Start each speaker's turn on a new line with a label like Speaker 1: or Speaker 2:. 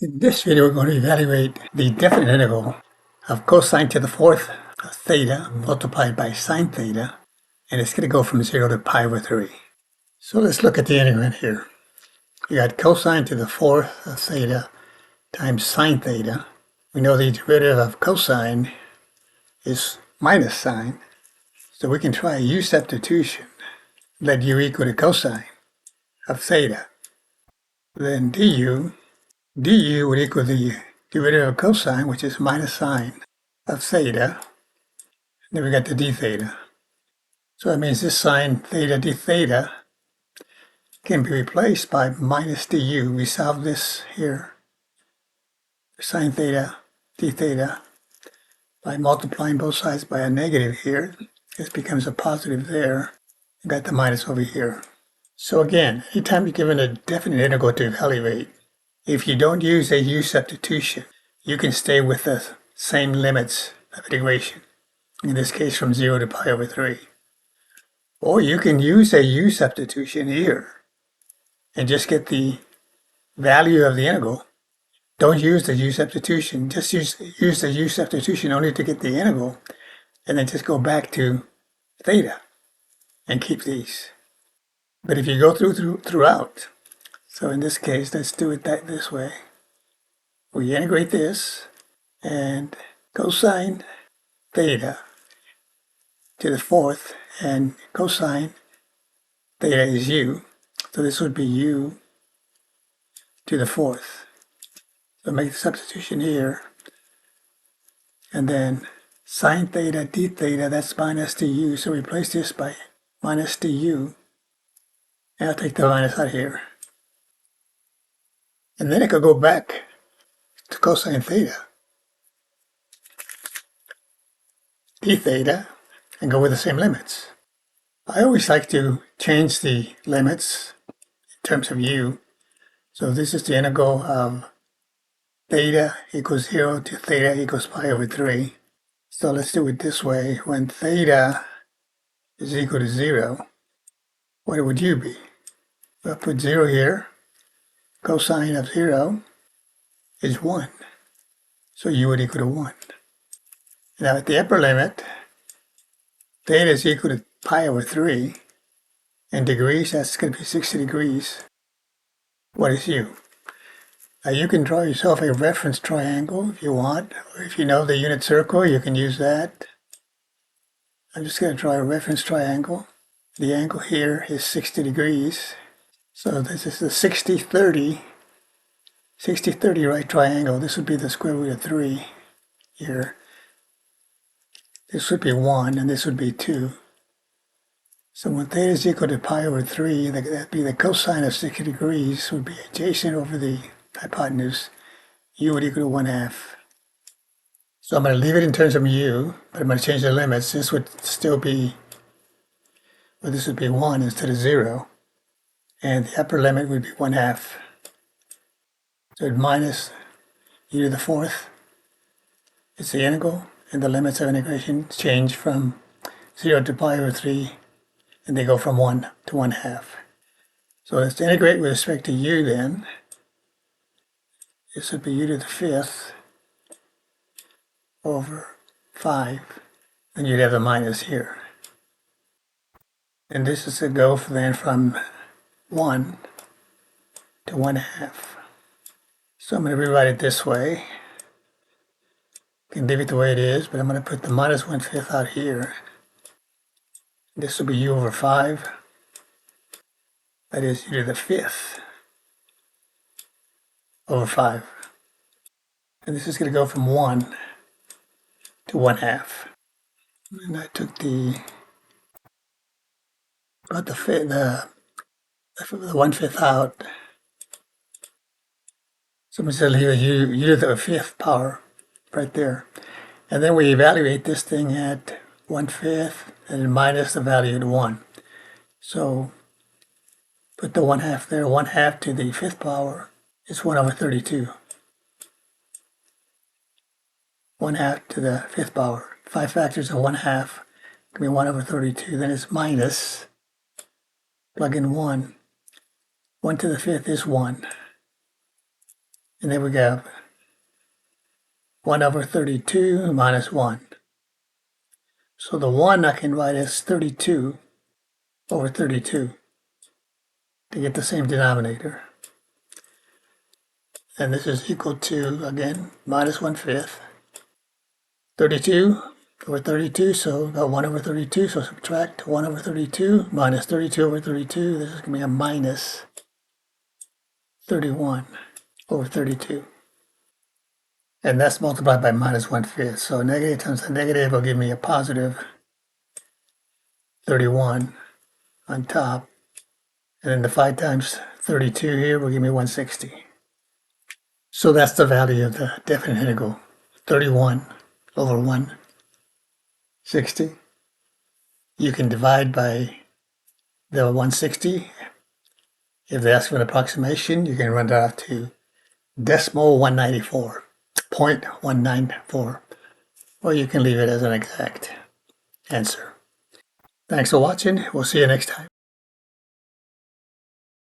Speaker 1: In this video, we're going to evaluate the definite integral of cosine to the fourth of theta multiplied by sine theta, and it's going to go from 0 to pi over 3. So let's look at the integrand here. We got cosine to the fourth of theta times sine theta. We know the derivative of cosine is minus sine, so we can try a U substitution. Let u equal to cosine of theta. Then du would equal the derivative of cosine, which is minus sine of theta. Then we got the d theta. So that means this sine theta d theta can be replaced by minus du. We solve this here, sine theta d theta, by multiplying both sides by a negative here. This becomes a positive there. We got the minus over here. So again, anytime you're given a definite integral to evaluate, if you don't use a U substitution, you can stay with the same limits of integration, in this case from 0 to pi over 3. Or you can use a U substitution here and just get the value of the integral. Don't use the U substitution, just use the U substitution only to get the integral, and then just go back to theta and keep these. But if you go throughout, so in this case, let's do it this way. We integrate this, and cosine theta to the fourth, and cosine theta is u. So this would be u to the fourth. So make the substitution here, and then sine theta d theta, that's minus du. So replace this by minus du. And I'll take the minus out here. And then I could go back to cosine theta d theta and go with the same limits. I always like to change the limits in terms of u. So this is the integral of theta equals 0 to theta equals pi over 3. So let's do it this way. When theta is equal to 0, what would u be? We'll put 0 here. Cosine of 0 is 1. So u would equal to 1. Now at the upper limit, theta is equal to pi over 3. In degrees, that's going to be 60 degrees. What is u? Now you can draw yourself a reference triangle if you want, or if you know the unit circle, you can use that. I'm just going to draw a reference triangle. The angle here is 60 degrees. So this is the 60-30 right triangle. This would be the square root of 3 here. This would be 1, and this would be 2. So when theta is equal to pi over 3, that'd be the cosine of 60 degrees would be adjacent over the hypotenuse. U would equal to 1/2. So I'm going to leave it in terms of u, but I'm going to change the limits. This would still be, well, this would be 1 instead of 0. And the upper limit would be 1/2. So it minus u to the fourth. It's the integral, and the limits of integration change from 0 to pi over 3, and they go from 1 to 1/2. So let's integrate with respect to u then. This would be u to the fifth over 5. Then you'd have the minus here. And this is to go then from 1 to 1/2. So I'm going to rewrite it this way. You can leave it the way it is, but I'm going to put the minus 1/5 out here. This will be u over 5. That is u to the fifth over 5. And this is going to go from 1 to 1/2. And I took brought the 1/5 out. So I'm just going to leave u to the fifth power right there. And then we evaluate this thing at 1/5 and minus the value to 1. So put the 1/2 there. 1/2 to the fifth power is 1 over 32. 1/2 to the fifth power. 5 factors of 1/2 can be 1 over 32. Then it's minus. Plug in 1. 1 to the fifth is 1. And then we got 1 over 32 minus 1. So the 1 I can write as 32 over 32 to get the same denominator. And this is equal to, again, minus 1/5. 32 over 32, so we've got 1 over 32, so subtract 1 over 32 minus 32 over 32. This is going to be a minus 31 over 32. And that's multiplied by minus 1/5. So negative times a negative will give me a positive 31 on top. And then the 5 times 32 here will give me 160. So that's the value of the definite integral, 31 over 160. You can divide by the 160. If they ask for an approximation, you can run it out to decimal 194, 0.194, or you can leave it as an exact answer. Thanks for watching. We'll see you next time.